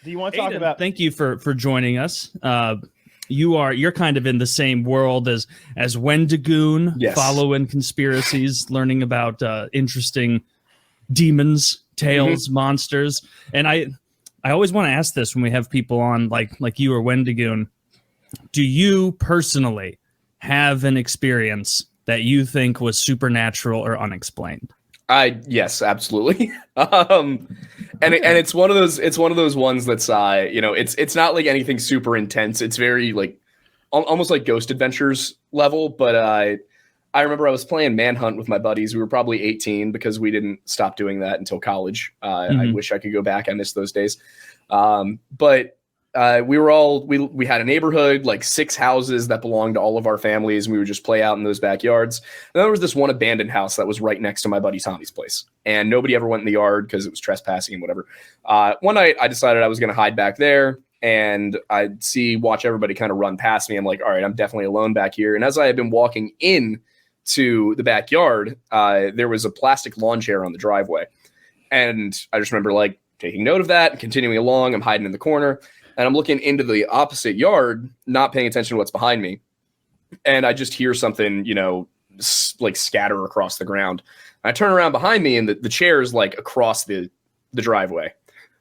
Do you want to talk about? Thank you for joining us. You're kind of in the same world as Wendigoon, Yes. following conspiracies, learning about interesting demons, tales, monsters. And I always want to ask this when we have people on like you or Wendigoon. Do you personally have an experience that you think was supernatural or unexplained? Yes, absolutely. And it's one of those ones that's it's not like anything super intense. It's very like almost like Ghost Adventures level. But I remember I was playing Manhunt with my buddies. We were probably 18 because we didn't stop doing that until college. I wish I could go back. I miss those days. But we had a neighborhood, like 6 houses that belonged to all of our families, and we would just play out in those backyards. And there was this one abandoned house that was right next to my buddy Tommy's place, and nobody ever went in the yard because it was trespassing and whatever. One night I decided I was going to hide back there, and I'd watch everybody kind of run past me. I'm like, all right, I'm definitely alone back here. And as I had been walking in to the backyard, there was a plastic lawn chair on the driveway. And I just remember like taking note of that and continuing along. I'm hiding in the corner. And I'm looking into the opposite yard, not paying attention to what's behind me. And I just hear something, like scatter across the ground. And I turn around behind me, and the chair is like across the driveway.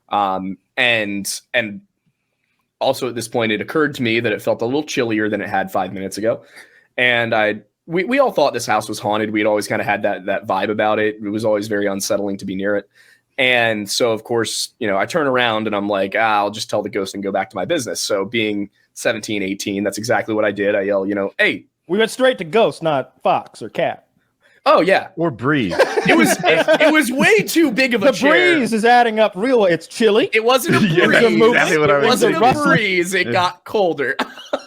And also at this point, it occurred to me that it felt a little chillier than it had 5 minutes ago. And we all thought this house was haunted. We'd always kind of had that vibe about it. It was always very unsettling to be near it. And so, of course, I turn around and I'm like, I'll just tell the ghost and go back to my business. So being 17, 18, that's exactly what I did. I yell, hey. We went straight to ghost, not fox or cat. Oh, yeah. Or breeze. It was way too big of a chair. The breeze is adding up real. It's chilly. It wasn't a breeze. Exactly what I was It wasn't thinking. a breeze. It got colder.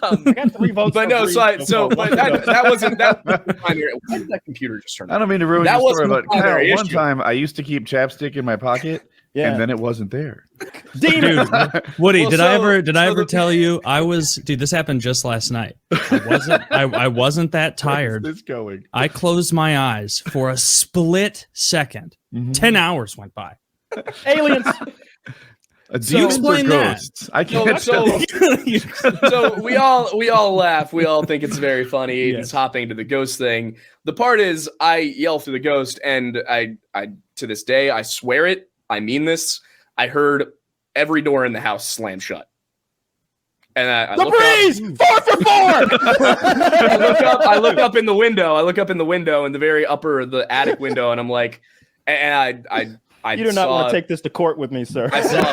I got 3 votes. But no, but that wasn't that. Why did that computer just turn on? I don't mean to ruin That your story, wasn't but the primary one issue. time I used to keep chapstick in my pocket, and then it wasn't there. Demon. Woody, Well, did I ever the- tell you dude, this happened just last night. I wasn't that tired. Where's this going? I closed my eyes for a split second. 10 hours went by. Aliens. Demons or explain that. ghosts? I can't So we all laugh. We all think it's very funny. Yes. It's hopping to the ghost thing. The part is I yell through the ghost, and I to this day I swear it. I mean this. I heard every door in the house slam shut. And I The look breeze. 4 for 4. I look up in the window. I look up in the window in the very upper of the attic window, and I'm like, and I You do not want to take this to court with me, sir. I saw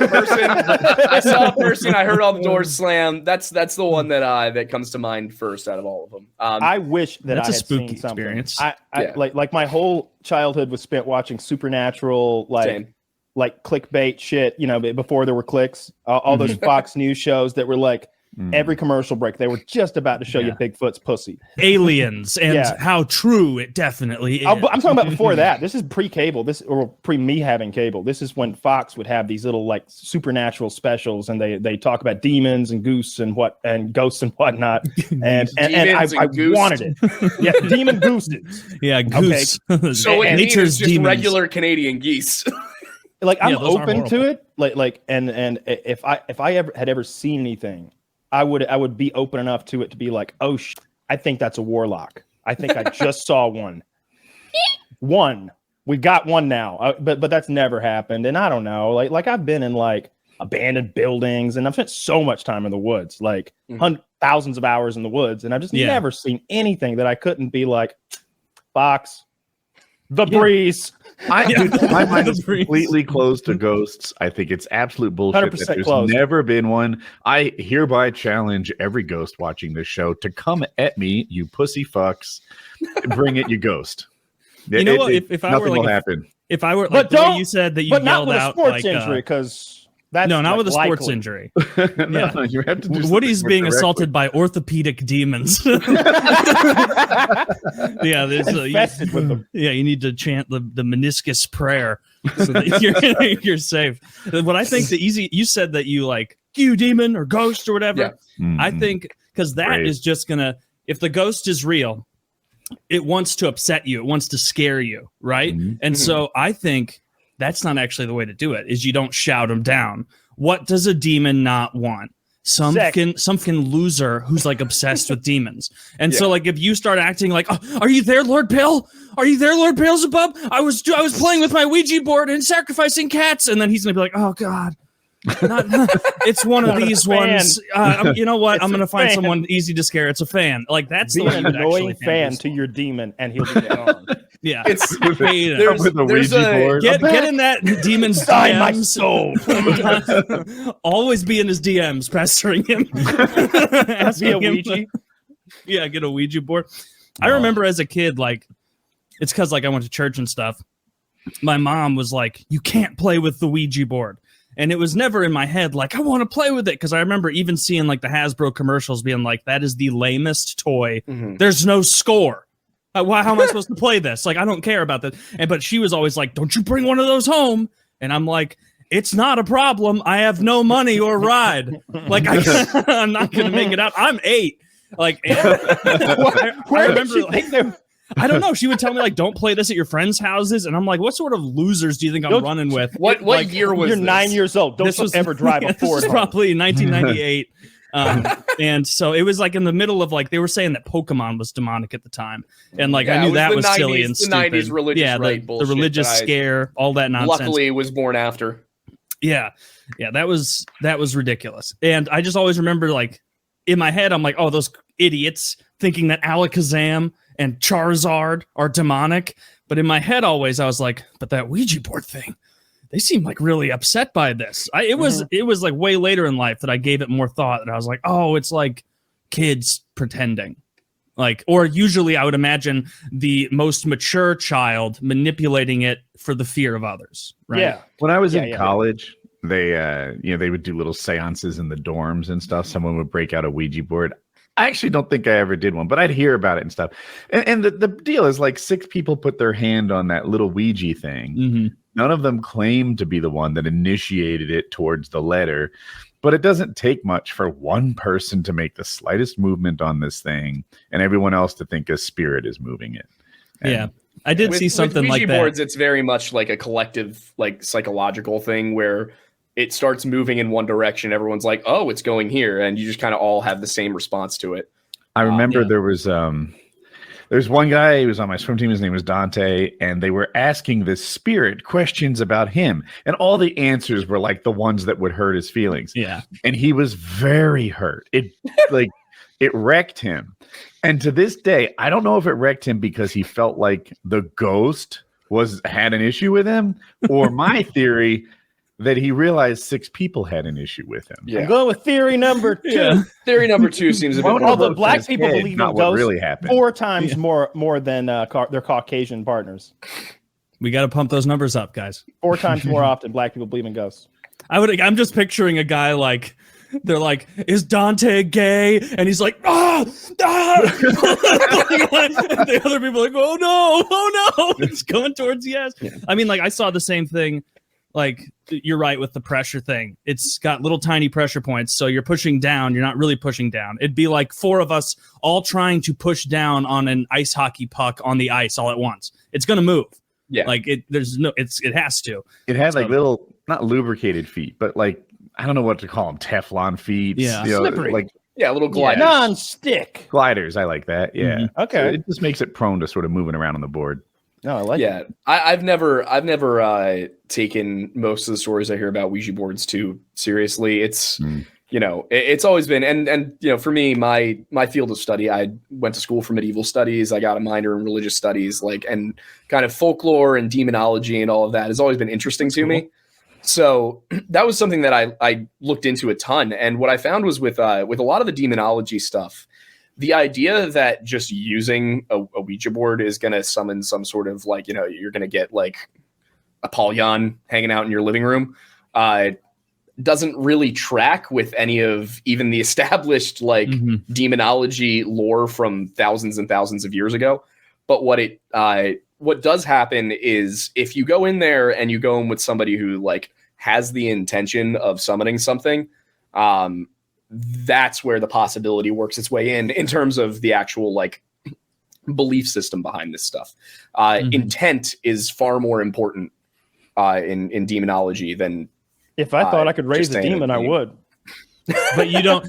a person. I heard all the doors slam. That's the one that comes to mind first out of all of them. I wish that That's I a had spooky seen something. experience. Yeah. Like my whole childhood was spent watching supernatural, Same. like clickbait shit. Before there were clicks, all those Fox News shows that were like every commercial break, they were just about to show you Bigfoot's pussy. Aliens and how true it definitely is. I'm talking about before that. This is pre-cable. Or pre me having cable. This is when Fox would have these little like supernatural specials, and they talk about demons and ghosts and whatnot. And I wanted it. Yeah, demon gooses. Yeah, goose. So what you mean is Nature's just demons. regular Canadian geese. Like I'm those aren't open to it. And if I ever seen anything, I would be open enough to it to be like, oh, I think that's a warlock. I think I just saw one. We got one now, but that's never happened. And I don't know, like I've been in like abandoned buildings, and I've spent so much time in the woods, like thousands of hours in the woods, and I've just never seen anything that I couldn't be like, Fox, the breeze. My mind is completely closed to ghosts. I think it's absolute bullshit 100% that there's closed. never been one. I hereby challenge every ghost watching this show to come at me, you pussy fucks. Bring it, you ghost. You know what? If I were nothing will like, happen. if I were But like the way don't- you said that you But not yelled with a out sports like injury, because that's no, not like with a sports likely. injury. No, you have to do Woody's something being more assaulted by orthopedic demons. Yeah, there's Infested with them. yeah. You need to chant the meniscus prayer so that you're safe. What I think you said that you like you demon or ghost or whatever. Yeah. I think because that is just gonna, if the ghost is real, it wants to upset you. It wants to scare you, right? And so I think that's not actually the way to do it. Is you don't shout them down. what does a demon not want? Some Sex. loser who's like obsessed with demons. And so like if you start acting like, oh, are you there, Lord Bill? Are you there, Lord Beelzebub? I was playing with my Ouija board and sacrificing cats. And then he's gonna be like, oh God. It's one of these ones. You know what? I'm gonna find someone easy to scare. It's a fan. Like that's be an annoying fan to to your demon, and he'll be gone. Yeah, It's with a Ouija board. get in that demon's Sign my DMs. soul. Always be in his DMs, pestering him. Be Asking a him Ouija. Yeah, get a Ouija board. I remember as a kid, like it's because like I went to church and stuff. My mom was like, "You can't play with the Ouija board." And it was never in my head like, I want to play with it. Because I remember even seeing like the Hasbro commercials being like, that is the lamest toy. Mhm. There's no score. How am I supposed to play this? Like, I don't care about that. But she was always like, don't you bring one of those home. And I'm like, it's not a problem. I have no money or ride. Like, I'm not going to make it out. I'm 8. Like, I remember like, I don't know. She would tell me like, don't play this at your friends' houses, and I'm like, what sort of losers do you think I'm running with? What like, year was You're this? 9 years old. Don't ever drive a This Ford. was home. probably 1998, and so it was like in the middle of like they were saying that Pokemon was demonic at the time, and like I it knew that the was 90s, silly and the stupid. 90s religious yeah, right the bullshit religious that I scare, all that nonsense. luckily was born after. Yeah, that was ridiculous. And I just always remember like in my head, I'm like, oh, those idiots thinking that Alakazam and Charizard are demonic. But in my head, always I was like, but that Ouija board thing, they seem like really upset by this. It was like way later in life that I gave it more thought, and I was like, oh, it's like kids pretending. Like, or usually I would imagine the most mature child manipulating it for the fear of others. Right. Yeah. When I was in college, they they would do little seances in the dorms and stuff. Someone would break out a Ouija board. I actually don't think I ever did one, but I'd hear about it and stuff. And the deal is like 6 people put their hand on that little Ouija thing. Mm-hmm. None of them claimed to be the one that initiated it towards the letter. But it doesn't take much for one person to make the slightest movement on this thing and everyone else to think a spirit is moving it. And yeah. I did see something with like Ouija boards, that. it's very much like a collective, like psychological thing where it starts moving in one direction. Everyone's like, oh, it's going here. And you just kind of all have the same response to it. I remember there's one guy who was on my swim team. His name was Dante. And they were asking this spirit questions about him. And all the answers were like the ones that would hurt his feelings. Yeah. And he was very hurt. It it wrecked him. And to this day, I don't know if it wrecked him because he felt like the ghost had an issue with him, or my theory that he realized 6 people had an issue with him. Yeah. I'm going with theory number 2. Yeah. Theory number 2 seems a bit Although more. black people believe in not what ghosts really happened. 4 times more than their Caucasian partners. We got to pump those numbers up, guys. 4 times more often black people believe in ghosts. I'm just picturing a guy like, they're like, is Dante gay? And he's like, ah! And the other people are like, oh no, it's going towards yes. Yeah. I mean, like I saw the same thing. Like you're right with the pressure thing. It's got little tiny pressure points. So you're pushing down. You're not really pushing down. It'd be like 4 of us all trying to push down on an ice hockey puck on the ice all at once. It's going to move. Yeah. Like it has to. It had like little, not lubricated feet, but like, I don't know what to call them. Teflon feet. Yeah. Slippery. Like Yeah, little gliders. Non-stick. gliders. I like that. Yeah. Mhm. Okay. So it just makes it prone to sort of moving around on the board. No, I like it. I've never taken most of the stories I hear about Ouija boards too seriously. It's it's always been and for me, my field of study, I went to school for medieval studies. I got a minor in religious studies, and kind of folklore and demonology and all of that has always been interesting to me. So that was something that I looked into a ton. And what I found was with a lot of the demonology stuff, the idea that just using a Ouija board is going to summon some sort of you're going to get like Apollyon hanging out in your living room doesn't really track with any of even the established demonology lore from thousands and thousands of years ago. But what does happen is if you go in there and you go in with somebody who has the intention of summoning something, that's where the possibility works its way in terms of the actual belief system behind this stuff. Intent is far more important in demonology than If I thought I could raise just a saying demon, I would. But you don't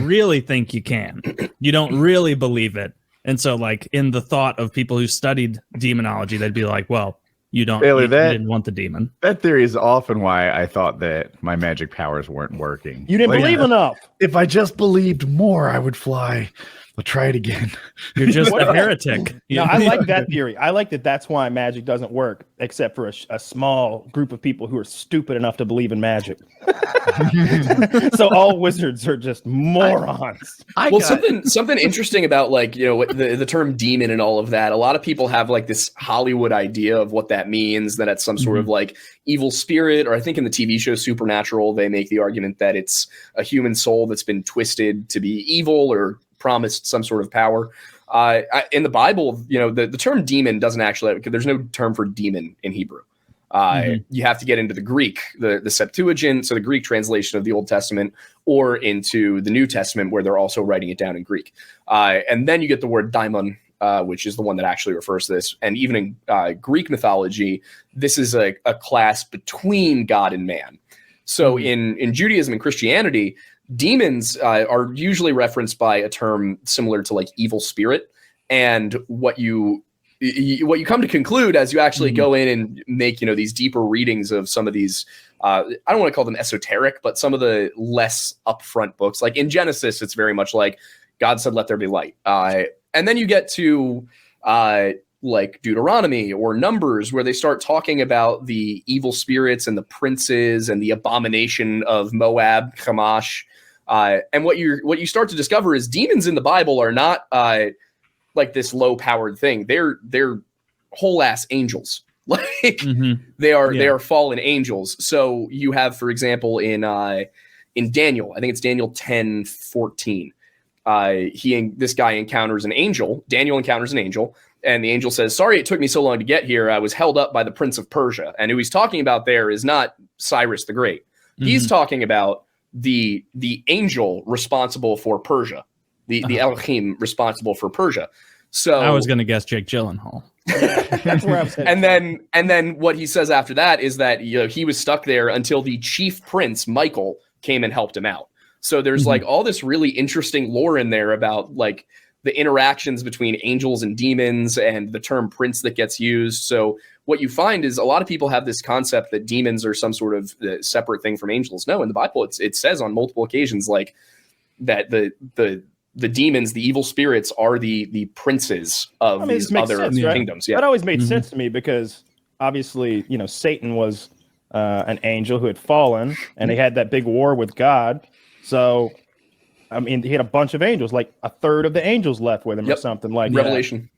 really think you can. You don't really believe it. And so, like, in the thought of people who studied demonology, they'd be like, well, you didn't want the demon. That theory is often why I thought that my magic powers weren't working. You didn't believe enough. If I just believed more, I would fly. I'll try it again. You're just a heretic. No, I like that theory. I like that that's why magic doesn't work, except for a small group of people who are stupid enough to believe in magic. So all wizards are just morons. Something interesting about, like, you know, the term demon and all of that. A lot of people have like this Hollywood idea of what that means, that it's some sort of like evil spirit, or I think in the TV show Supernatural, they make the argument that it's a human soul that's been twisted to be evil or promised some sort of power. In the Bible, you know, the term demon doesn't actually, because there's no term for demon in Hebrew. You have to get into the Greek, the Septuagint, so the Greek translation of the Old Testament, or into the New Testament, where they're also writing it down in Greek. And then you get the word daimon, which is the one that actually refers to this. And even in Greek mythology, this is a class between God and man. So in Judaism and Christianity, demons are usually referenced by a term similar to like evil spirit. And what you come to conclude as you actually go in and make, you know, these deeper readings of some of these, I don't want to call them esoteric, but some of the less upfront books, like in Genesis, it's very much like God said, let there be light. And then you get to like Deuteronomy or Numbers, where they start talking about the evil spirits and the princes and the abomination of Moab, Hamash. And what you start to discover is demons in the Bible are not like this low powered thing. They're whole ass angels. Like they are fallen angels. So you have, for example, in Daniel, I think it's Daniel 10:14. This guy encounters an angel. Daniel encounters an angel, and the angel says, "Sorry, it took me so long to get here. I was held up by the Prince of Persia." And who he's talking about there is not Cyrus the Great. He's talking about the angel responsible for Persia, the Elohim responsible for Persia. So I was going to guess Jake Gyllenhaal. That's where I was headed. And then what he says after that is that, you know, he was stuck there until the chief prince Michael came and helped him out. So there's like all this really interesting lore in there about like the interactions between angels and demons and the term prince that gets used. So what you find is a lot of people have this concept that demons are some sort of separate thing from angels. No, in the Bible, it says on multiple occasions like that the demons, the evil spirits, are the princes of these other kingdoms. Yeah, that always made sense to me, because obviously, you know, Satan was an angel who had fallen, and he had that big war with God. So, I mean, he had a bunch of angels, like a third of the angels left with him or something like Revelation. that.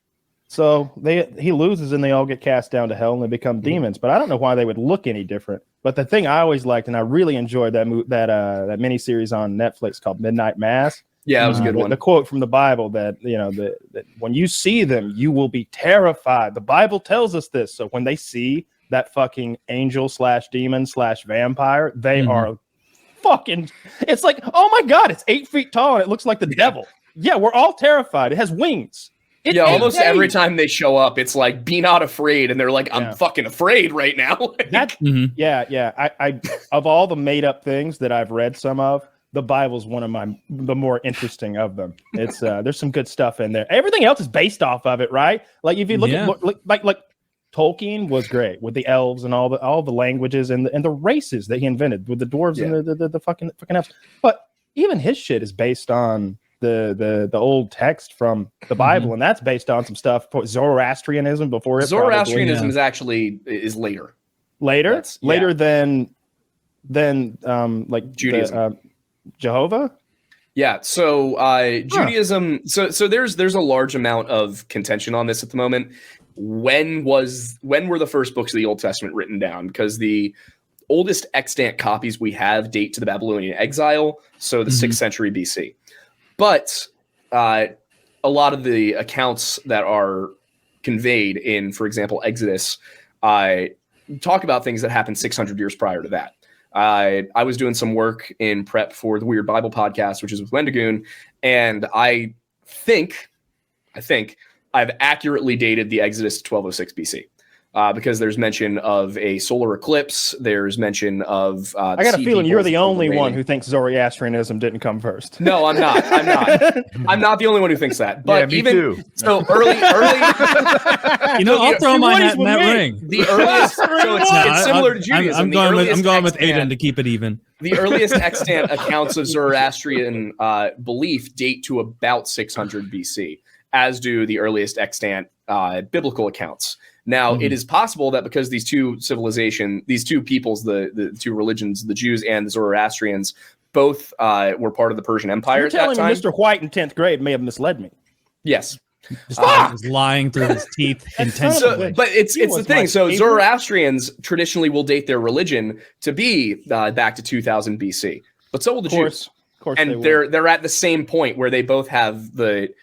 So he loses, and they all get cast down to hell, and they become demons. But I don't know why they would look any different. But the thing I always liked, and I really enjoyed that miniseries on Netflix called Midnight Mass. Yeah, that was a good one. The quote from the Bible that, you know, that when you see them, you will be terrified. The Bible tells us this. So when they see that fucking angel / demon / vampire, they are fucking, it's like, oh my God, it's 8 feet tall and it looks like the devil. Yeah, we're all terrified. It has wings. Almost every time they show up, it's like, be not afraid. And they're like, I'm fucking afraid right now. I of all the made up things that I've read some of, the Bible's one of the more interesting of them. It's there's some good stuff in there. Everything else is based off of it, right? Like if you look at like Tolkien was great with the elves and all the languages and the races that he invented with the dwarves and the fucking elves. But even his shit is based on the old text from the Bible, and that's based on some stuff for Zoroastrianism before it. Zoroastrianism is later. Later than like Judaism. Jehovah. Yeah, so Judaism. So there's a large amount of contention on this at the moment. When were the first books of the Old Testament written down? Because the oldest extant copies we have date to the Babylonian exile, so the 6th century BC. But a lot of the accounts that are conveyed in, for example, Exodus, talk about things that happened 600 years prior to that. I was doing some work in prep for the Weird Bible podcast, which is with Wendigoon, and I think I've accurately dated the Exodus to 1206 BC. because there's mention of a solar eclipse. There's mention of. I got a feeling you're the only one who thinks Zoroastrianism didn't come first. No, I'm not. I'm not. I'm not the only one who thinks that. But me even too. so, early. I'll throw my hat in that ring. The earliest. So it's similar to Judaism. I'm going with Aiden to keep it even. The earliest extant accounts of Zoroastrian belief date to about 600 BC, as do the earliest extant biblical accounts. Now, it is possible that because these two peoples, the two religions, the Jews and the Zoroastrians, both were part of the Persian Empire at that time. You're telling me Mr. White in 10th grade may have misled me. Yes. Was lying through his teeth intentionally. But it's the thing. So Zoroastrians traditionally will date their religion to be back to 2000 BC, but so will the Jews. Of course, and they're at the same point where they both have the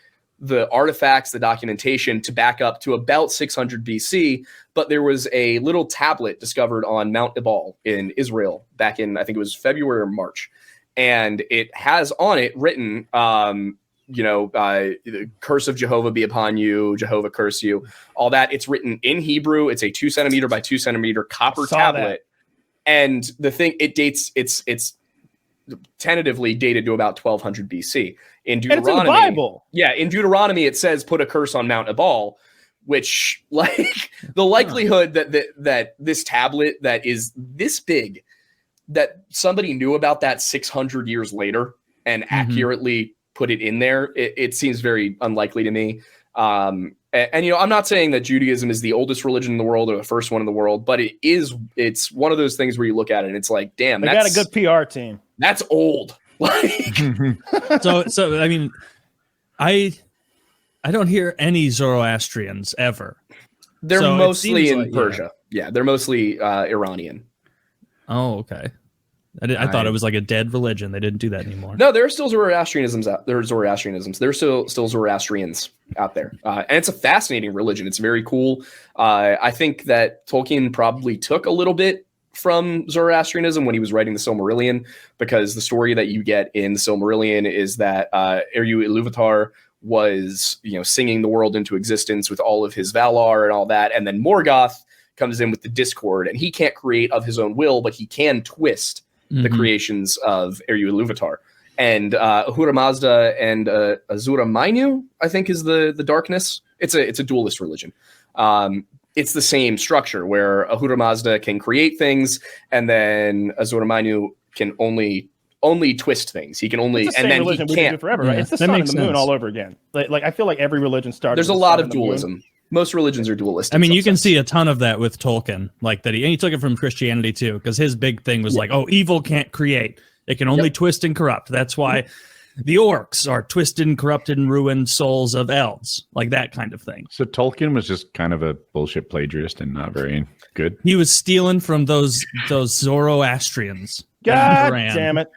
artifacts, the documentation to back up to about 600 BC. But there was a little tablet discovered on Mount Ebal in Israel back in, I think it was February or March, and it has on it written. The curse of Jehovah be upon you, Jehovah curse you, all that. It's written in Hebrew. It's a 2 centimeter by 2 centimeter copper tablet. And the thing, it's tentatively dated to about 1200 BC. In Deuteronomy, and it's in the Bible. Yeah, in Deuteronomy, it says put a curse on Mount Ebal, which like the likelihood that this tablet that is this big, that somebody knew about that 600 years later and accurately put it in there, it seems very unlikely to me. And I'm not saying that Judaism is the oldest religion in the world or the first one in the world, but it's one of those things where you look at it and it's like, damn, they got a good PR team. That's old. Like, so I mean, I don't hear any Zoroastrians ever. They're mostly in Persia. Yeah, they're mostly Iranian. Oh, okay. I thought it was like a dead religion. They didn't do that anymore. No, there are still Zoroastrianisms out there. There's still Zoroastrians out there. And it's a fascinating religion. It's very cool. I think that Tolkien probably took a little bit from Zoroastrianism when he was writing the Silmarillion, because the story that you get in the Silmarillion is that Eru Ilúvatar was, singing the world into existence with all of his Valar and all that. And then Morgoth comes in with the discord, and he can't create of his own will, but he can twist the creations of Eru Ilúvatar. And Ahura Mazda and Azura Mainyu, I think, is the darkness. It's a dualist religion. It's the same structure where Ahura Mazda can create things, and then Azura Mainyu can only twist things. He can only, and then he can't forever. Right? It's the sun and the moon all over again. Like I feel like every religion started. There's a lot of dualism. Most religions are dualistic. I mean, you can see a ton of that with Tolkien, like that. He took it from Christianity too, because his big thing was like, oh, evil can't create; it can only twist and corrupt. That's why the orcs are twisted and corrupted and ruined souls of elves, like that kind of thing. So Tolkien was just kind of a bullshit plagiarist and not very good. He was stealing from those Zoroastrians. God damn it!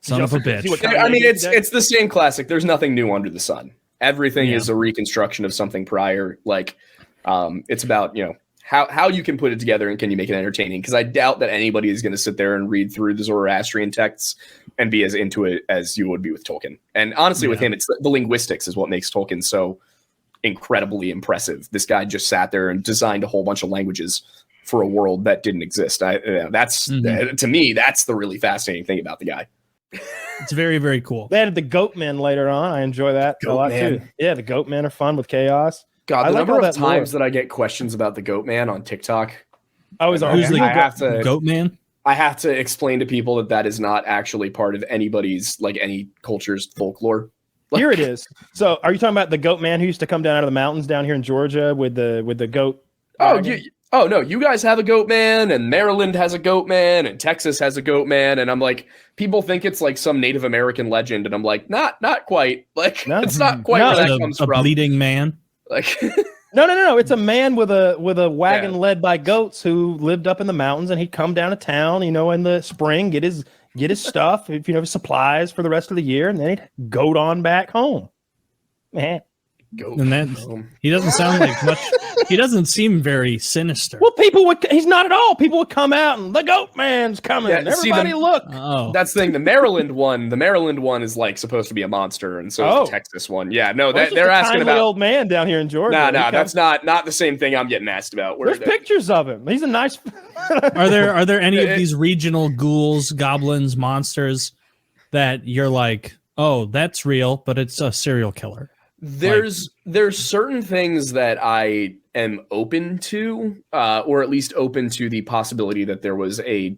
Son of a bitch. I mean, it's the same classic. There's nothing new under the sun. Everything is a reconstruction of something prior. Like, it's about, how you can put it together and can you make it entertaining? Because I doubt that anybody is going to sit there and read through the Zoroastrian texts and be as into it as you would be with Tolkien. And honestly, with him, it's the linguistics is what makes Tolkien so incredibly impressive. This guy just sat there and designed a whole bunch of languages for a world that didn't exist. To me, that's the really fascinating thing about the guy. It's very, very cool. They added the goat men later on. I enjoy that a lot too. Yeah, the goat men are fun with chaos. God, the number of times that I get questions about the goat man on TikTok. Who's the goat man? I have to explain to people that is not actually part of anybody's, like, any culture's folklore. Here it is. So, are you talking about the goat man who used to come down out of the mountains down here in Georgia with the goat? Oh no, you guys have a goat man, and Maryland has a goat man, and Texas has a goat man, and I'm like, people think it's like some Native American legend, and I'm like, not quite. Like, it's not quite where that comes from. A bleeding man. Like, no. It's a man with a wagon led by goats who lived up in the mountains, and he'd come down to town, in the spring, get his stuff, supplies for the rest of the year, and then he'd goat on back home. Man. Go And that he doesn't sound like much. He doesn't seem very sinister. Well, he's not at all. People would come out and the goat man's coming. Yeah, Everybody look. Oh, That's the thing. The Maryland one is like supposed to be a monster, and so is the Texas one. Yeah, no, Well, they're asking about old man down here in Georgia. No, that's not the same thing I'm getting asked about. There's pictures of him. He's a nice. are there any of these regional ghouls, goblins, monsters that you're like, oh, that's real, but it's a serial killer? There's certain things that I am open to, or at least open to the possibility that there was a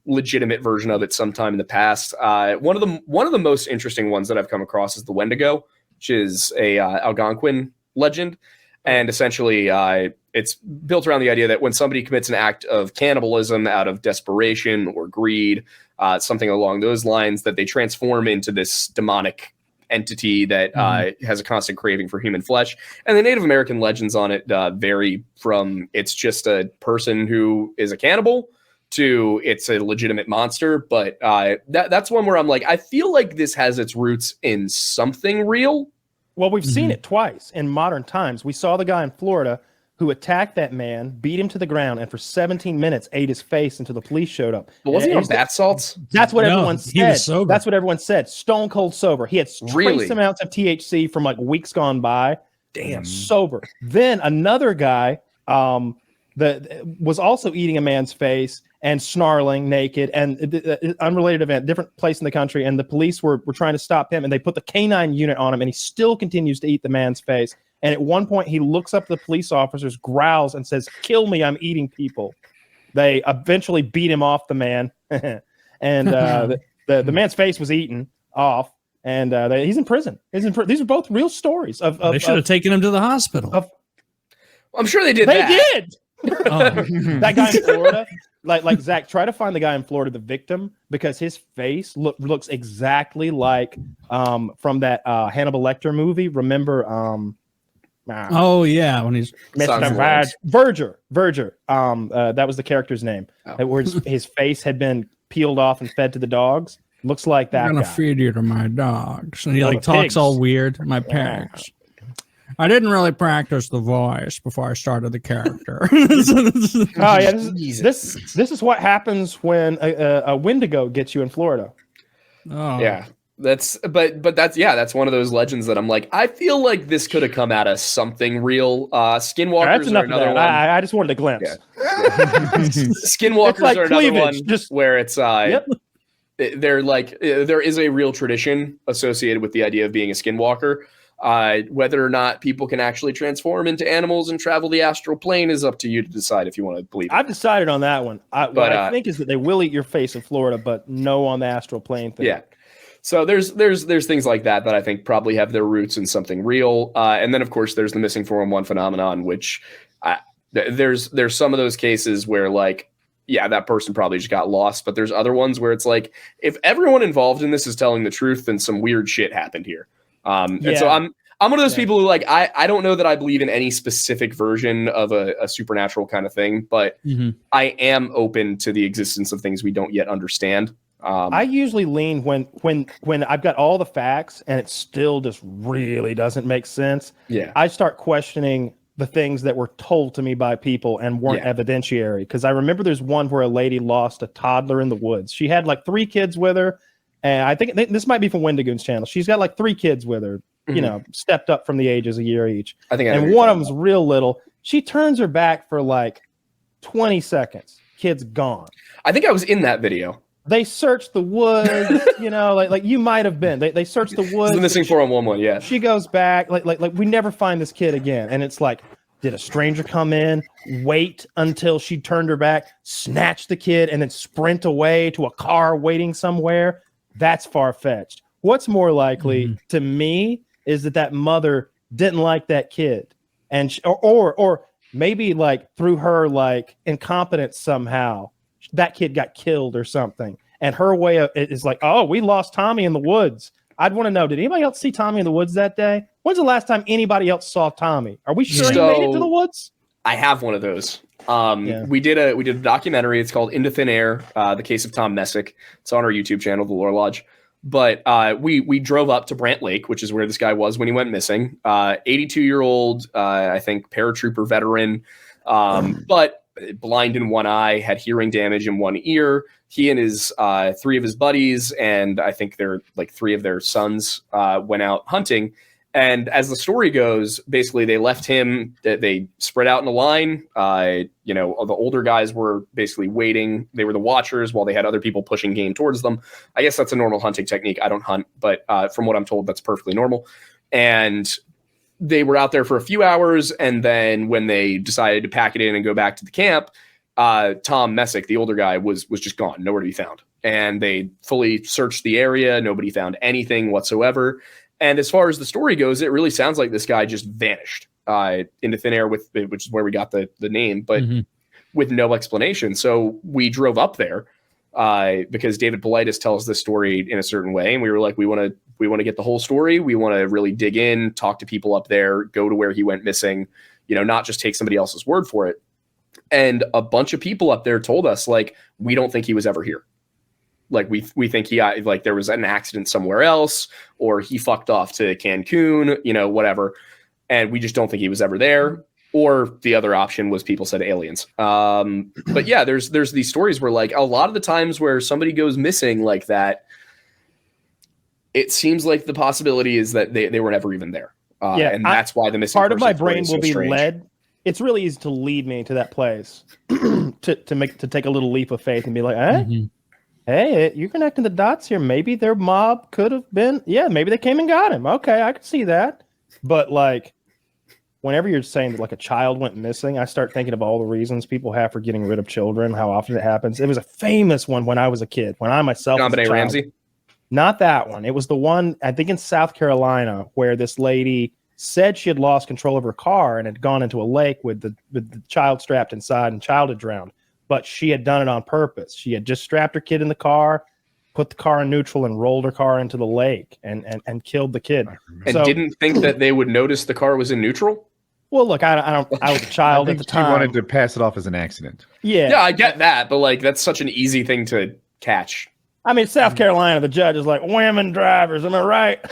legitimate version of it sometime in the past. One of the most interesting ones that I've come across is the Wendigo, which is a Algonquin legend, and essentially it's built around the idea that when somebody commits an act of cannibalism out of desperation or greed, something along those lines, that they transform into this demonic entity that has a constant craving for human flesh. And the Native American legends on it vary from it's just a person who is a cannibal to it's a legitimate monster. But that's one where I'm like, I feel like this has its roots in something real. Well, we've seen it twice in modern times. We saw the guy in Florida who attacked that man, beat him to the ground, and for 17 minutes ate his face until the police showed up. But wasn't he on bath salts? That's what everyone said. He was sober. That's what everyone said. Stone cold sober. He had trace amounts of THC from like weeks gone by. Damn. Sober. Then another guy that was also eating a man's face and snarling naked, and unrelated event, different place in the country, and the police were trying to stop him, and they put the canine unit on him, and he still continues to eat the man's face. And at one point, he looks up at the police officers, growls, and says, "Kill me, I'm eating people." They eventually beat him off the man, and the man's face was eaten off, and he's in prison. These are both real stories. They should have taken him to the hospital. I'm sure they did. They did. Oh. That guy in Florida, like Zach, try to find the guy in Florida, the victim, because his face looks exactly like from that Hannibal Lecter movie. Remember? Oh yeah, when he's Verger. That was the character's name. Where his face had been peeled off and fed to the dogs. Looks like that. I'm gonna feed you to my dogs, and he like talks pigs. all weird. My pigs. I didn't really practice the voice before I started the character. Oh yeah, this is what happens when a Wendigo gets you in Florida. Oh yeah. That's one of those legends that I'm like, I feel like this could have come out of something real. Skinwalkers are another one. I just wanted a glimpse. Yeah. Skinwalkers are another one where it's they're like there is a real tradition associated with the idea of being a skinwalker. Whether or not people can actually transform into animals and travel the astral plane is up to you to decide if you want to believe it. I've decided on that one. What I think is that they will eat your face in Florida, but no on the astral plane thing. Yeah. So there's things like that I think probably have their roots in something real. And then of course there's the missing 411 phenomenon, which there's some of those cases where like, yeah, that person probably just got lost, but there's other ones where it's like, if everyone involved in this is telling the truth, then some weird shit happened here. And so I'm one of those people who like, I don't know that I believe in any specific version of a supernatural kind of thing, but I am open to the existence of things we don't yet understand. I usually lean when I've got all the facts and it still just really doesn't make sense. Yeah. I start questioning the things that were told to me by people and weren't evidentiary. Because I remember there's one where a lady lost a toddler in the woods. She had like 3 kids with her. And I think this might be from Wendigoon's channel. She's got like 3 kids with her, you know, stepped up from the ages a year each. I think and one of them's real little. She turns her back for like 20 seconds. Kid's gone. I think I was in that video. They searched the woods, you know, like you might have been. They searched the woods. The missing 411 one, yeah. She goes back, like we never find this kid again. And it's like, did a stranger come in, wait until she turned her back, snatch the kid, and then sprint away to a car waiting somewhere? That's far-fetched. What's more likely to me is that mother didn't like that kid, and or maybe like through her like incompetence somehow, that kid got killed or something. And her way of it is like, oh, we lost Tommy in the woods. I'd want to know, did anybody else see Tommy in the woods that day? When's the last time anybody else saw Tommy? Are we sure he made it to the woods? I have one of those. We did a documentary. It's called Into Thin Air, the case of Tom Messick. It's on our YouTube channel, The Lore Lodge. But we drove up to Brant Lake, which is where this guy was when he went missing. 82-year-old, I think, paratrooper veteran, but blind in one eye, had hearing damage in one ear. He and his 3 of his buddies, and I think they're like 3 of their sons, went out hunting. And as the story goes, basically they left him, they spread out in a line. The older guys were basically waiting. They were the watchers while they had other people pushing game towards them. I guess that's a normal hunting technique. I don't hunt, but from what I'm told, that's perfectly normal. And they were out there for a few hours. And then when they decided to pack it in and go back to the camp, Tom Messick, the older guy, was just gone, nowhere to be found. And they fully searched the area. Nobody found anything whatsoever. And as far as the story goes, it really sounds like this guy just vanished into thin air, which is where we got the name, but with no explanation. So we drove up there because David Politis tells this story in a certain way, and we were like, we want to get the whole story. We want to really dig in, talk to people up there, go to where he went missing, not just take somebody else's word for it. And a bunch of people up there told us, like, we don't think he was ever here. Like we think there was an accident somewhere else, or he fucked off to Cancun, whatever. And we just don't think he was ever there. Or the other option was people said aliens. But yeah, there's these stories where, like, a lot of the times where somebody goes missing like that, it seems like the possibility is that they were never even there. And that's why the missing part of my story brain is will so be strange. led. It's really easy to lead me to that place to take a little leap of faith and be like, hey, you're connecting the dots here. Maybe their mob could have been, maybe they came and got him. Okay, I can see that. But like, whenever you're saying that like a child went missing, I start thinking of all the reasons people have for getting rid of children, how often it happens. It was a famous one when I was a kid, when I myself was a child. Ramsey? Not that one. It was the one, I think in South Carolina, where this lady said she had lost control of her car and had gone into a lake with the child strapped inside, and child had drowned. But she had done it on purpose. She had just strapped her kid in the car, put the car in neutral, and rolled her car into the lake and killed the kid. And didn't think that they would notice the car was in neutral? Well, look, I was a child at the time. She wanted to pass it off as an accident. Yeah, I get that, but like that's such an easy thing to catch. I mean, South Carolina, the judge is like, women drivers, am I right?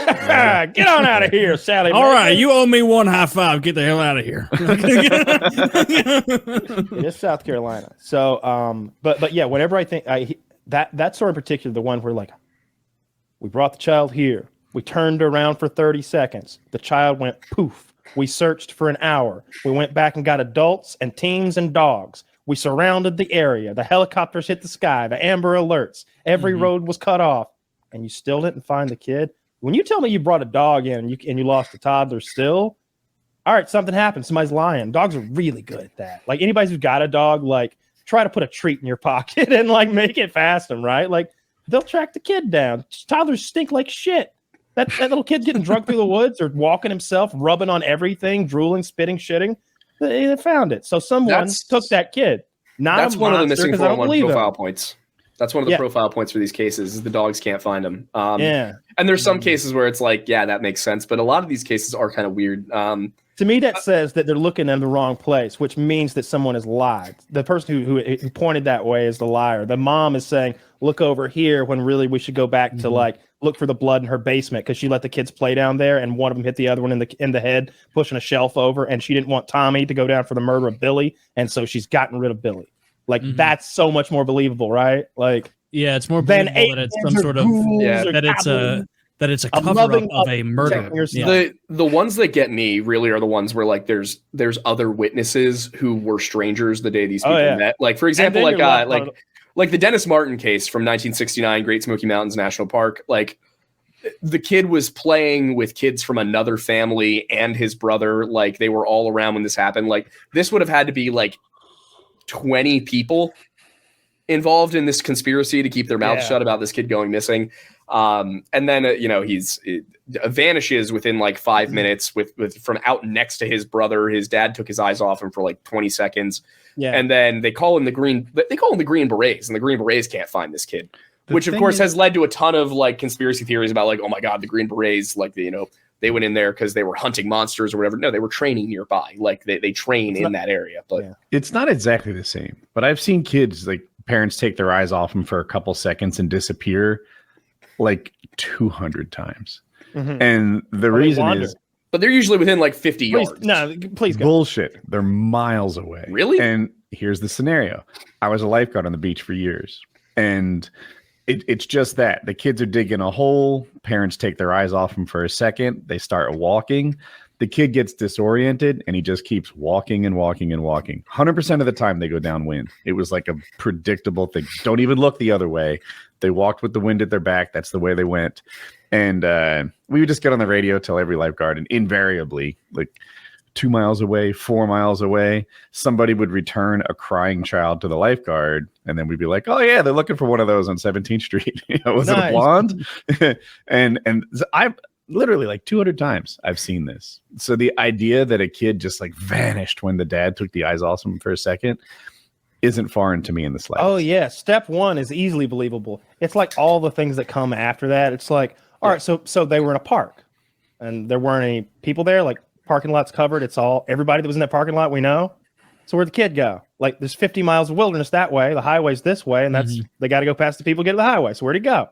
Get on out of here, Sally. All right, you owe me one high five. Get the hell out of here. It is South Carolina. So, but yeah, whenever I think that story in particular, the one where like, we brought the child here, we turned around for 30 seconds, the child went poof. We searched for an hour. We went back and got adults and teens and dogs. We surrounded the area. The helicopters hit the sky. The Amber Alerts. Every road was cut off, and you still didn't find the kid. When you tell me you brought a dog in and you lost a toddler still, all right, something happened. Somebody's lying. Dogs are really good at that. Like anybody who's got a dog, like try to put a treat in your pocket and like make it fast them, right? Like they'll track the kid down. Toddlers stink like shit. That little kid's getting drunk through the woods or walking himself, rubbing on everything, drooling, spitting, shitting. They found it. So someone took that kid. That's one of the missing 411 profile him. Points. That's one of the profile points for these cases is the dogs can't find them. And there's some cases where it's like, yeah, that makes sense. But a lot of these cases are kind of weird. To me, that says that they're looking in the wrong place, which means that someone has lied. The person who pointed that way is the liar. The mom is saying, look over here, when really we should go back to like look for the blood in her basement because she let the kids play down there and one of them hit the other one in the head, pushing a shelf over, and she didn't want Tommy to go down for the murder of Billy, and so she's gotten rid of Billy. Like that's so much more believable, right? Like it's more believable that it's some sort of that it's a cover up of a murder. The ones that get me really are the ones where like there's other witnesses who were strangers the day these people met. Like for example, like the Dennis Martin case from 1969, Great Smoky Mountains National Park. Like the kid was playing with kids from another family and his brother. Like they were all around when this happened. Like this would have had to be like 20 people involved in this conspiracy to keep their mouths shut about this kid going missing. And then, he's vanishes within like 5 minutes with from out next to his brother. His dad took his eyes off him for like 20 seconds. Yeah. And then they call him the Green Berets, and the Green Berets can't find this kid, which of course has led to a ton of like conspiracy theories about like, oh my God, the Green Berets, like, they went in there because they were hunting monsters or whatever. No, they were training nearby. Like they train in that area, but it's not exactly the same. But I've seen kids, like parents take their eyes off them for a couple seconds and disappear. like 200 times. Mhm. And the Or they reason wander. is But they're usually within like 50 Please, yards. no, please go. bullshit. They're miles away. Really? And here's the scenario. I was a lifeguard on the beach for years. And it's just that. The kids are digging a hole. Parents take their eyes off them for a second. They start walking. The kid gets disoriented and he just keeps walking and walking and walking. 100% of the time they go downwind. It was like a predictable thing. Don't even look the other way. They walked with the wind at their back. That's the way they went. And we would just get on the radio, tell every lifeguard, and invariably, like 2 miles away, 4 miles away, somebody would return a crying child to the lifeguard. And then we'd be like, oh, yeah, they're looking for one of those on 17th Street. Was it a blonde? and I've literally like 200 times I've seen this. So the idea that a kid just like vanished when the dad took the eyes off him for a second isn't foreign to me in the slightest. Oh yeah, step one is easily believable. It's like all the things that come after that. It's like, all right, so they were in a park, and there weren't any people there. Like parking lot's covered. It's all everybody that was in that parking lot we know. So where'd the kid go? Like there's 50 miles of wilderness that way. The highway's this way, and that's they got to go past the people to get to the highway. So where'd he go?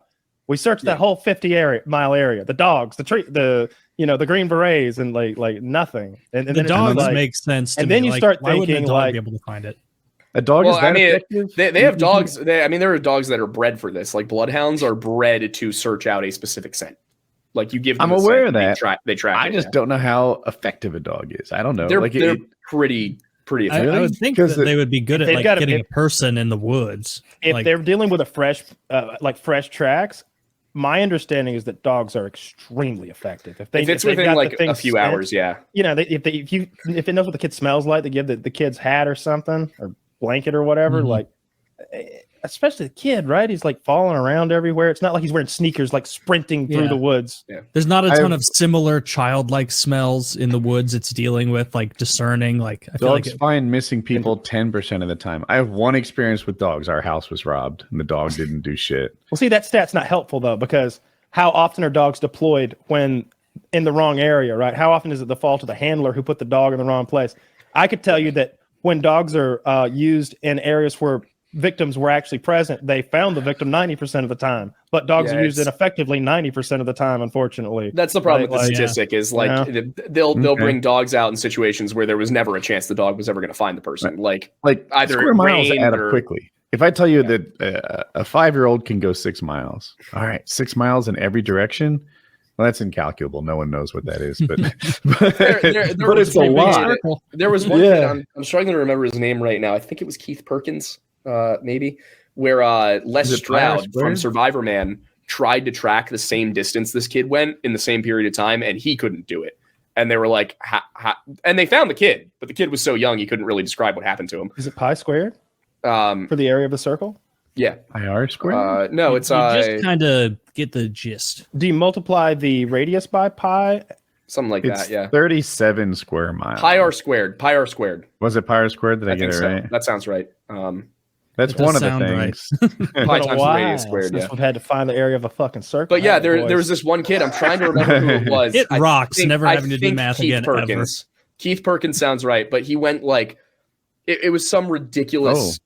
We searched that whole 50-mile area. The dogs, the tree, the green berets, and like nothing. And the then dogs like, make sense. To and me. then you Like, start why wouldn't thinking a dog like be able to find it. A dog is that effective? They have dogs. There are dogs that are bred for this. Like bloodhounds are bred to search out a specific scent. Like you give them I'm aware of that. They track I just don't know how effective a dog is. I don't know. They're, like they're pretty effective. I would think that they would be good at they've like got getting a person in the woods. if Like, they're dealing with a fresh tracks. My understanding is that dogs are extremely effective. If it's within like a few hours, yeah. If it knows what the kid smells like, they give the kid's hat or something or blanket or whatever. Like, especially the kid, right? He's like falling around everywhere. It's not like he's wearing sneakers, like sprinting through the woods. Yeah. there's not a ton of similar childlike smells in the woods. It's dealing with like discerning. Like I feel dogs like find missing people 10% of the time. I have one experience with dogs. Our house was robbed and the dog didn't do shit. Well, see, that stat's not helpful though, because how often are dogs deployed when in the wrong area, right? How often is it the fault of the handler who put the dog in the wrong place? I could tell you that when dogs are used in areas where victims were actually present, they found the victim 90% of the time, but dogs are used ineffectively 90% of the time, unfortunately. That's the problem with the statistic is like they'll bring dogs out in situations where there was never a chance the dog was ever going to find the person. Like either square miles rain add up or quickly. If I tell you that a 5-year-old can go 6 miles, all right, 6 miles in every direction. Well, that's incalculable. No one knows what that is, but but it's a lot. There was one kid, I'm struggling to remember his name right now. I think it was Keith Perkins, maybe, where Les Stroud from Survivor Man tried to track the same distance this kid went in the same period of time, and he couldn't do it. And they were like, and they found the kid, but the kid was so young he couldn't really describe what happened to him. Is it pi squared for the area of the circle? Yeah. IR squared? No, it's you just kind of get the gist. Do you multiply the radius by pi? Something like that, yeah. 37 square miles. Pi r squared. Was it pi r squared? Did I get it so. right? That sounds right. That's one of the things. Pi times the radius squared, since we've had to find the area of a fucking circle. But yeah, there was this one kid. I'm trying to remember who it was. It rocks, never having to do math Keith again, Perkins. Keith Perkins sounds right, but he went like, it was some ridiculous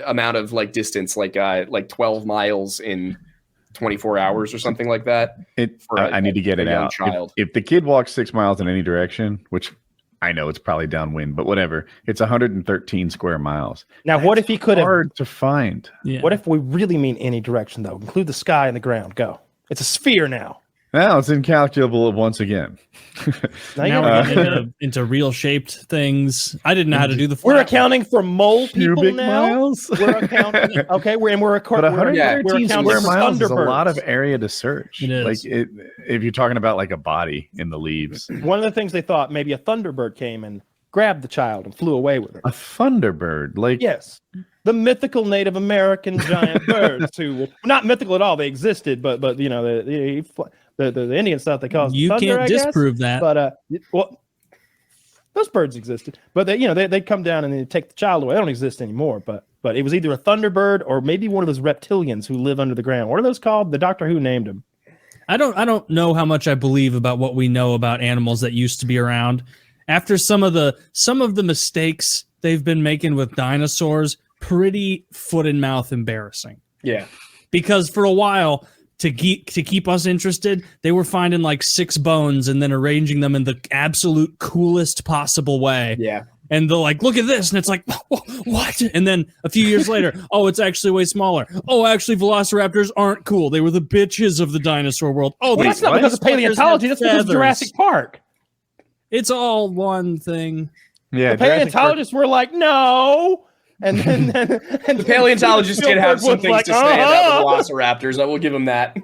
amount of like distance, like 12 miles in 24 hours or something like that. I need to get it out. If the kid walks 6 miles in any direction, which I know it's probably downwind, but whatever, it's 113 square miles. Now, what if he could have hard to find? Yeah. What if we really mean any direction though? Include the sky and the ground. Go. It's a sphere now. Now it's incalculable once again. Now we're getting into real shaped things. I didn't know how to do the flat. We're accounting for mole people cubic now. miles. We're accounting. Okay, we're 113 square miles is a Thunderbirds. lot of area to search. It is. Like if you're talking about like a body in the leaves. One of the things they thought maybe a thunderbird came and grabbed the child and flew away with her. A thunderbird, like Yes, the mythical Native American giant birds who not mythical at all. They existed, but you know the Indian stuff they call you thunder, can't I guess. disprove that. But well, those birds existed, but they come down and they take the child away. They don't exist anymore. But it was either a thunderbird or maybe one of those reptilians who live under the ground. What are those called? The Doctor Who named them. I don't know how much I believe about what we know about animals that used to be around. After some of the mistakes they've been making with dinosaurs, pretty foot and mouth embarrassing. Yeah. Because for a while, to keep us interested, they were finding like 6 bones and then arranging them in the absolute coolest possible way. Yeah. And they're like, look at this. And it's like, what? And then a few years later, oh, it's actually way smaller. Oh, actually, velociraptors aren't cool. They were the bitches of the dinosaur world. Oh, that's not because of paleontology. That's because of Jurassic Park. It's all one thing. Yeah, the paleontologists were like, no. And then the paleontologists did have some things to say about the velociraptors. I will give them that.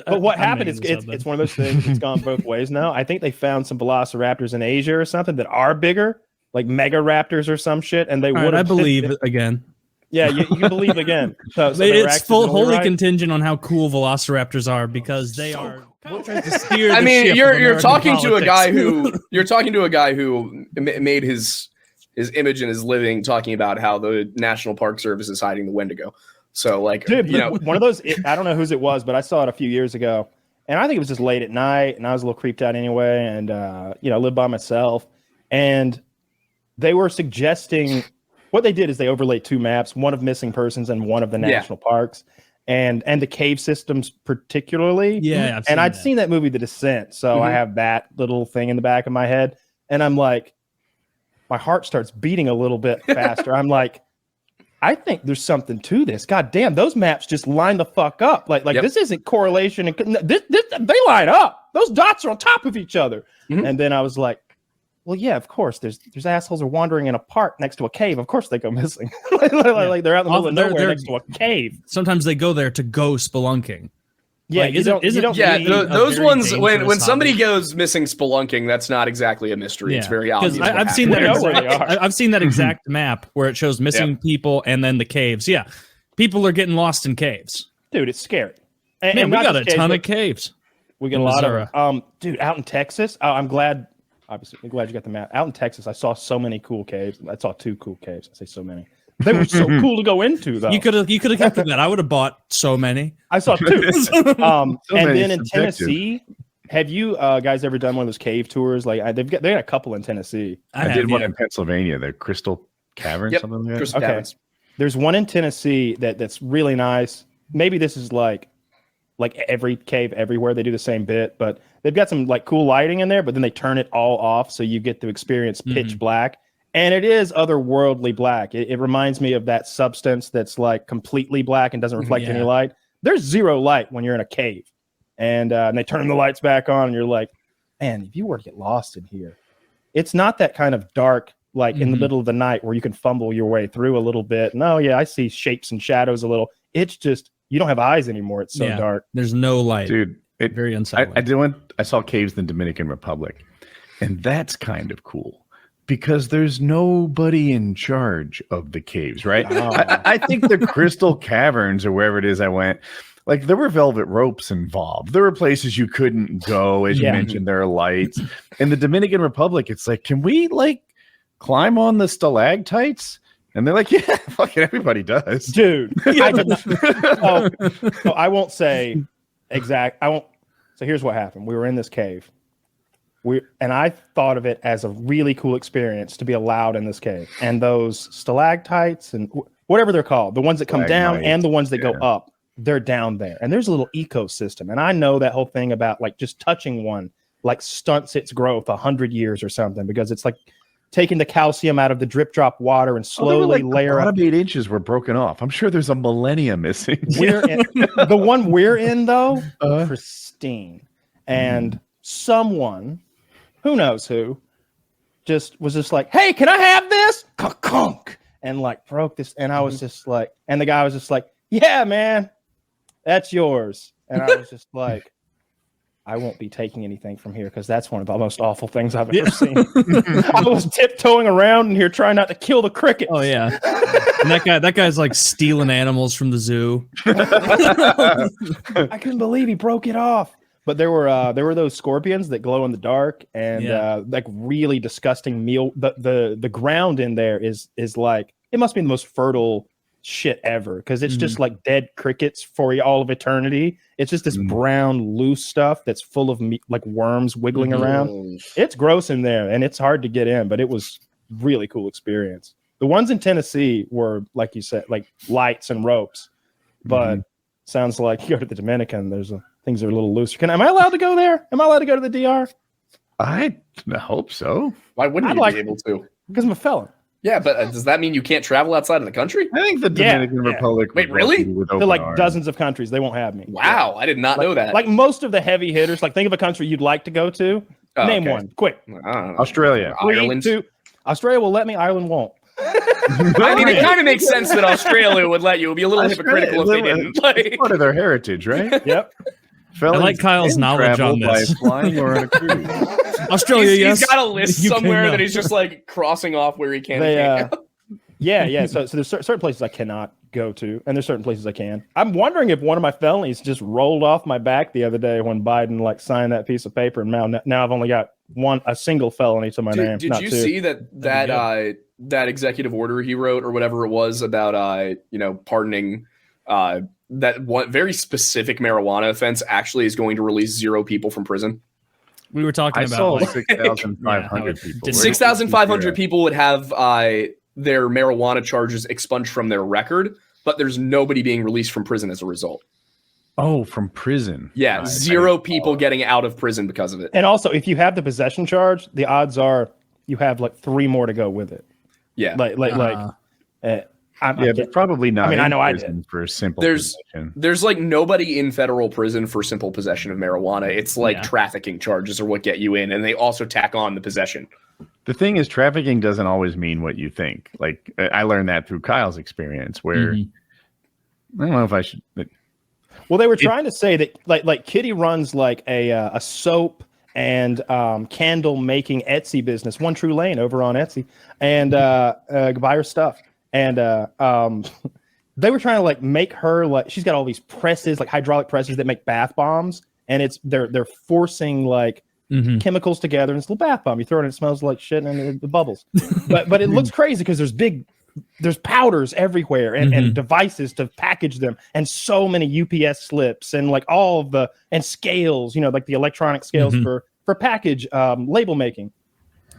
But what happened is it's one of those things that's gone both ways now. I think they found some velociraptors in Asia or something that are bigger, like mega raptors or some shit, and they would. I believe again. Yeah, you can believe again. So it's wholly contingent on how cool velociraptors are because they are. I mean, you're talking to a guy who made his image and his living talking about how the National Park Service is hiding the Wendigo. So like, dude, one of those, I don't know whose it was, but I saw it a few years ago and I think it was just late at night and I was a little creeped out anyway. And, lived by myself and they were suggesting what they did is they overlaid 2 maps, one of missing persons and one of the national parks and the cave systems particularly. Yeah. I'd seen that movie, The Descent. So I have that little thing in the back of my head and I'm like, my heart starts beating a little bit faster. I'm like, I think there's something to this. God damn, those maps just line the fuck up. Like this isn't correlation. And this, they line up. Those dots are on top of each other. And then I was like, well, yeah, of course. There's assholes are wandering in a park next to a cave. Of course they go missing. Like they're out in the middle of nowhere next to a cave. Sometimes they go there to go spelunking. Yeah, those ones when somebody goes missing spelunking, that's not exactly a mystery. It's very obvious. I've seen that. I've seen that exact map where it shows missing people and then the caves. Yeah, people are getting lost in caves. Dude, it's scary. And we got a ton of caves. We get a lot of dude out in Texas. I'm glad. Obviously, I'm glad you got the map. Out in Texas, I saw so many cool caves. I saw 2 cool caves. I say so many. They were so cool to go into, though. You could have kept that. I would have bought so many. I saw 2. And then in Tennessee, have you guys ever done one of those cave tours? Like they got a couple in Tennessee. I did one in Pennsylvania, the Crystal Cavern, something like that. Crystal Caverns. There's one in Tennessee that's really nice. Maybe this is like every cave everywhere. They do the same bit, but they've got some like cool lighting in there. But then they turn it all off, so you get to experience pitch black. And it is otherworldly black. It reminds me of that substance that's like completely black and doesn't reflect any light. There's 0 light when you're in a cave. And they turn the lights back on and you're like, man, if you were to get lost in here, it's not that kind of dark, like in the middle of the night where you can fumble your way through a little bit. No, I see shapes and shadows a little. It's just, you don't have eyes anymore. It's so dark. There's no light. Dude, very unsettling. I saw caves in the Dominican Republic and that's kind of cool. Because there's nobody in charge of the caves, right? I think the Crystal Caverns or wherever it is I went, like there were velvet ropes involved. There were places you couldn't go, as you mentioned, there are lights. In the Dominican Republic, it's like, can we like climb on the stalactites? And they're like, yeah, fucking everybody does. Dude. I won't say exact. So here's what happened. We were in this cave. And I thought of it as a really cool experience to be allowed in this cave. And those stalactites and whatever they're called, the ones that come down and the ones that go up, they're down there. And there's a little ecosystem. And I know that whole thing about like just touching one like stunts its growth 100 years or something because it's like taking the calcium out of the drip drop water and slowly layer up. 8 inches were broken off. I'm sure there's a millennia missing. The one we're in though, pristine. And someone, who knows who, was just like, hey, can I have this? Ka-kunk! And like broke this. And I was just like, and the guy was just like, yeah, man, that's yours. And I was just like, I won't be taking anything from here because that's one of the most awful things I've ever seen. I was tiptoeing around in here trying not to kill the crickets. Oh yeah. And that guy's like stealing animals from the zoo. I couldn't believe he broke it off. But there were those scorpions that glow in the dark and like really disgusting meal. The ground in there is like, it must be the most fertile shit ever because it's just like dead crickets for all of eternity. It's just this brown loose stuff that's full of like worms wiggling around. It's gross in there and it's hard to get in, but it was really cool experience. The ones in Tennessee were, like you said, like lights and ropes, but sounds like you go to the Dominican. Things are a little looser. Am I allowed to go there? Am I allowed to go to the DR? I hope so. Why wouldn't you be able to? Because I'm a felon. Yeah, but does that mean you can't travel outside of the country? I think the Dominican Republic. Wait, really? To like dozens of countries, they won't have me. Wow, I did not know that. Like most of the heavy hitters, like think of a country you'd like to go to. Name one, quick. Australia. Ireland. 3, 2. Australia will let me. Ireland won't. I mean, it kind of makes sense that Australia would let you. It would be a little hypocritical if they didn't. It's part of their heritage, right? Yep. I like Kyle's knowledge on this. By flying or on a cruise. Australia, yes. He's got a list somewhere that he's just like crossing off where he can. Yeah. So there's certain places I cannot go to, and there's certain places I can. I'm wondering if one of my felonies just rolled off my back the other day when Biden like signed that piece of paper, and now I've only got a single felony to my name. Did you see that executive order he wrote or whatever it was about pardoning that one very specific marijuana offense actually is going to release 0 people from prison? We were talking I about saw 6,500 people. 6,500 people would have their marijuana charges expunged from their record, but there's nobody being released from prison as a result. Oh, from prison. Yeah, 0 people getting out of prison because of it. And also, if you have the possession charge, the odds are you have like 3 more to go with it. Yeah, but probably not. I mean, I know I did for simple. There's like nobody in federal prison for simple possession of marijuana. It's like trafficking charges are what get you in, and they also tack on the possession. The thing is, trafficking doesn't always mean what you think. Like I learned that through Kyle's experience, where I don't know if I should. Well, they were trying to say that like Kitty runs like a soap and candle making Etsy business, One True Lane over on Etsy, and buy her stuff. And they were trying to like make her like she's got all these presses, like hydraulic presses that make bath bombs, and they're forcing like chemicals together in this little bath bomb. You throw it in, it smells like shit, and it bubbles. but it looks crazy because there's powders everywhere and devices to package them, and so many UPS slips and like all of the scales, like the electronic scales for package label making.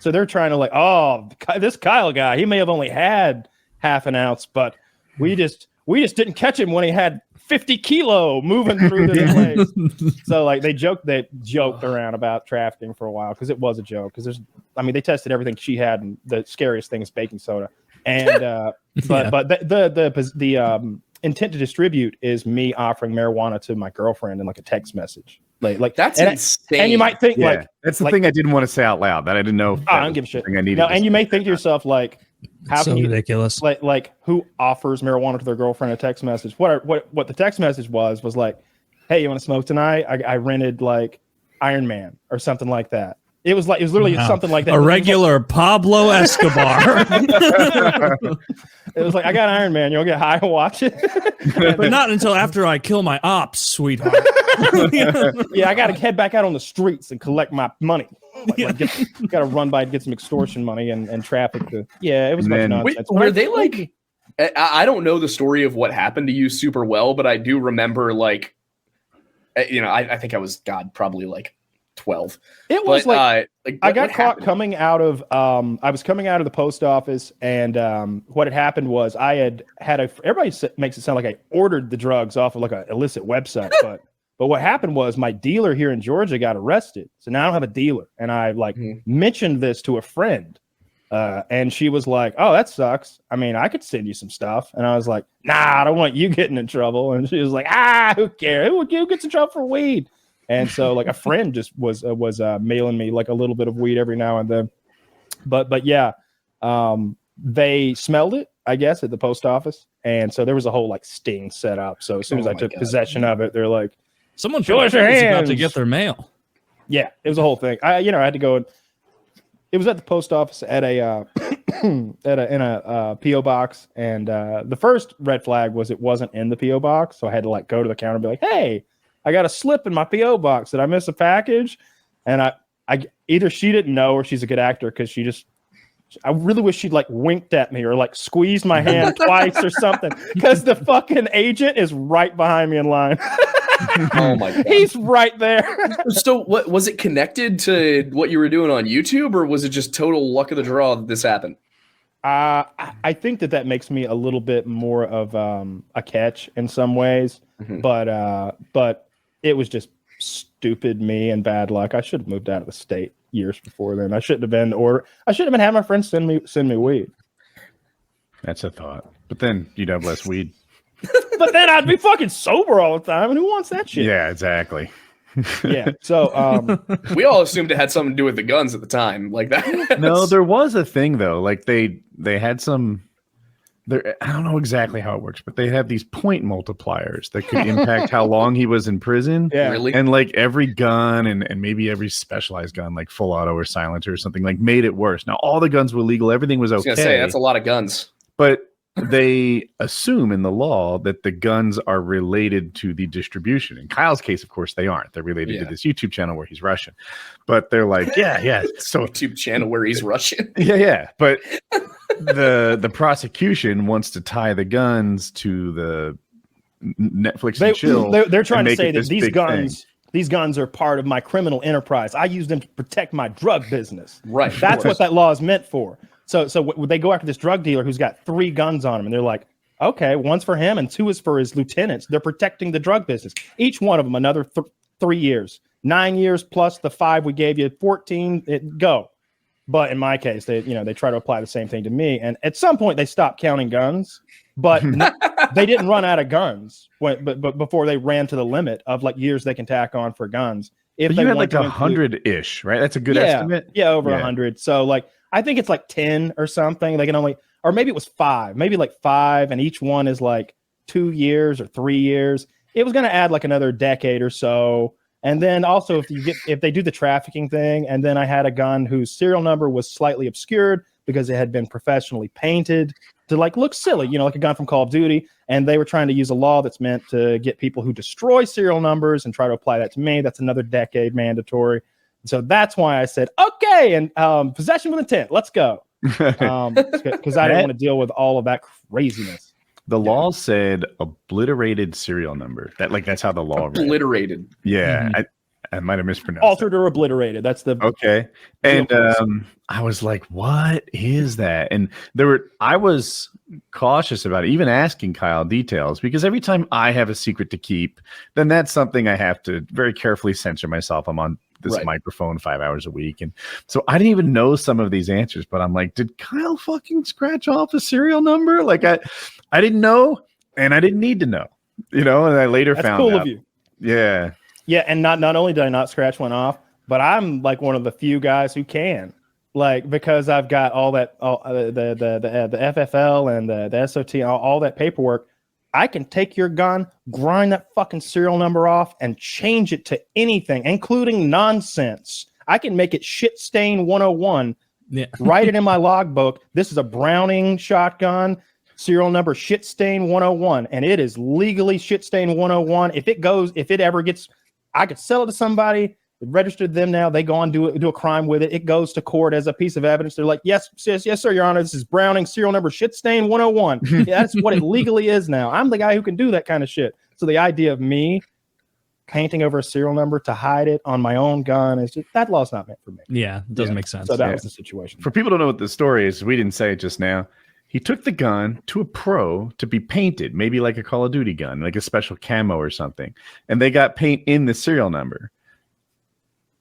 So they're trying to like, oh, this Kyle guy, he may have only had half an ounce, but we just didn't catch him when he had 50 kilo moving through this place. So like they joked around about trafficking for a while because it was a joke. Because they tested everything she had, and the scariest thing is baking soda. And but the intent to distribute is me offering marijuana to my girlfriend in like a text message. Like that's insane. And you might think that's the thing I didn't want to say out loud that I didn't know. I don't give a shit. And you may think to yourself like, how so can you, ridiculous. Like who offers marijuana to their girlfriend a text message? What the text message was like, hey, you want to smoke tonight? I rented like Iron Man or something like that. It was literally something like that. A regular Pablo Escobar. It was like, I got Iron Man. You'll get high and watch it. But not until after I kill my ops, sweetheart. Yeah, I got to head back out on the streets and collect my money. Got to run by and get some extortion money and traffic. It was much nonsense. Were they like, I don't know the story of what happened to you super well, but I do remember like, I think I was, probably like 12. It was I got caught coming out of I was coming out of the post office, and what had happened was I had everybody makes it sound like I ordered the drugs off of like an illicit website, but what happened was my dealer here in Georgia got arrested, so now I don't have a dealer. And I mentioned this to a friend, and she was like, oh, that sucks. I mean, I could send you some stuff. And I was like, nah, I don't want you getting in trouble. And she was like, who cares? Who gets in trouble for weed? And so like a friend just was mailing me like a little bit of weed every now and then. But yeah, they smelled it, I guess, at the post office. And so there was a whole like sting set up. So as soon as I took possession of it, they're like, someone show us your hands about to get their mail. Yeah, it was a whole thing. I had to go. It was at the post office at a in a PO box, and the first red flag was it wasn't in the PO box, so I had to like go to the counter and be like, "Hey, I got a slip in my PO box. Did I miss a package?" And I either she didn't know or she's a good actor because I really wish she'd like winked at me or like squeezed my hand twice or something, because the fucking agent is right behind me in line. Oh my God. He's right there. So what was it connected to what you were doing on YouTube, or was it just total luck of the draw that this happened? I think that makes me a little bit more of a catch in some ways, but it was just stupid me and bad luck. I should have moved out of the state years before then. I shouldn't have been having my friends send me weed. That's a thought. But then you'd have less weed. But then I'd be fucking sober all the time, and who wants that shit? Yeah, exactly. Yeah. So we all assumed it had something to do with the guns at the time, like that. No, there was a thing though. Like they had some. I don't know exactly how it works, but they have these point multipliers that could impact how long he was in prison. Yeah. Really? And like every gun and maybe every specialized gun, like full auto or silencer or something, like made it worse. Now all the guns were legal, everything was okay. I was gonna say that's a lot of guns. But they assume in the law that the guns are related to the distribution. In Kyle's case, of course, they aren't. They're related to this YouTube channel where he's Russian. But they're like, yeah. So YouTube channel where he's Russian. Yeah. But the prosecution wants to tie the guns to the Netflix and chill. They're trying to say that these guns are part of my criminal enterprise. I use them to protect my drug business. Right. That's what that law is meant for. So they go after this drug dealer who's got 3 guns on him, and they're like, okay, one's for him and 2 is for his lieutenants. They're protecting the drug business. Each one of them another 3 years, 9 years plus the 5 we gave you, 14. Go. But in my case, they try to apply the same thing to me. And at some point, they stopped counting guns, but they didn't run out of guns. But before they ran to the limit of like years they can tack on for guns. If but they you had like 100-ish, right? That's a good estimate. Yeah, over 100. So like I think it's like 10 or something. They can only, or maybe it was 5, maybe like 5, and each one is like 2 years or 3 years. It was going to add like another decade or so. And then also if they do the trafficking thing, and then I had a gun whose serial number was slightly obscured because it had been professionally painted to like look silly, like a gun from Call of Duty. And they were trying to use a law that's meant to get people who destroy serial numbers and try to apply that to me. That's another decade mandatory. So that's why I said, okay, and possession with intent, let's go. Because I didn't want to deal with all of that craziness. The law said obliterated serial number. That's how the law obliterated. Read. Yeah, I might have mispronounced. Altered or obliterated. That's the okay. And I was like, "What is that?" And I was cautious about it, even asking Kyle details, because every time I have a secret to keep, then that's something I have to very carefully censor myself. I'm on this microphone 5 hours a week, and so I didn't even know some of these answers. But I'm like, did Kyle fucking scratch off a serial number? Like I didn't know, and I didn't need to know, and I later found cool out. Of you. Yeah. Yeah, and not only did I not scratch one off, but I'm like one of the few guys who can, like, because I've got all the FFL and the SOT, all that paperwork. I can take your gun, grind that fucking serial number off, and change it to anything, including nonsense. I can make it shit stain 101. Yeah. Write it in my logbook. This is a Browning shotgun. Serial number shit stain 101, and it is legally shit stain 101. If it ever gets, I could sell it to somebody, register them now. They go on do a crime with it. It goes to court as a piece of evidence. They're like, yes, sir, Your Honor. This is Browning serial number shit stain 101. Yeah, that's what it legally is now. I'm the guy who can do that kind of shit. So the idea of me painting over a serial number to hide it on my own gun is just, that law's not meant for me. Yeah, it doesn't make sense. So that was the situation. For people who don't know what the story is, we didn't say it just now. He took the gun to a pro to be painted, maybe like a Call of Duty gun, like a special camo or something. And they got paint in the serial number.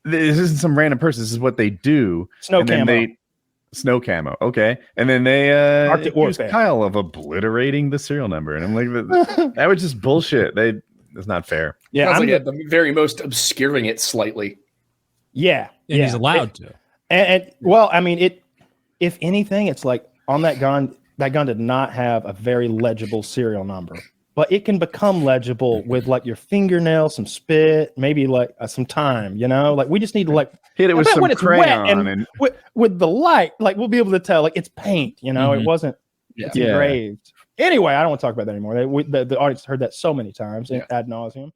This isn't some random person. This is what they do. Snow camo. Okay. And then they accused Kyle of obliterating the serial number. And I'm like, that was just bullshit. That's not fair. Yeah. I'm like at the very most obscuring it slightly. Yeah. And he's allowed to. And well, I mean, if anything, it's like on that gun did not have a very legible serial number, but it can become legible with like your fingernail, some spit, maybe like some time, like we just need to like hit it with some crayon and with the light, like we'll be able to tell like it's paint, it wasn't it's engraved. Anyway, I don't want to talk about that anymore. The audience heard that so many times ad nauseum.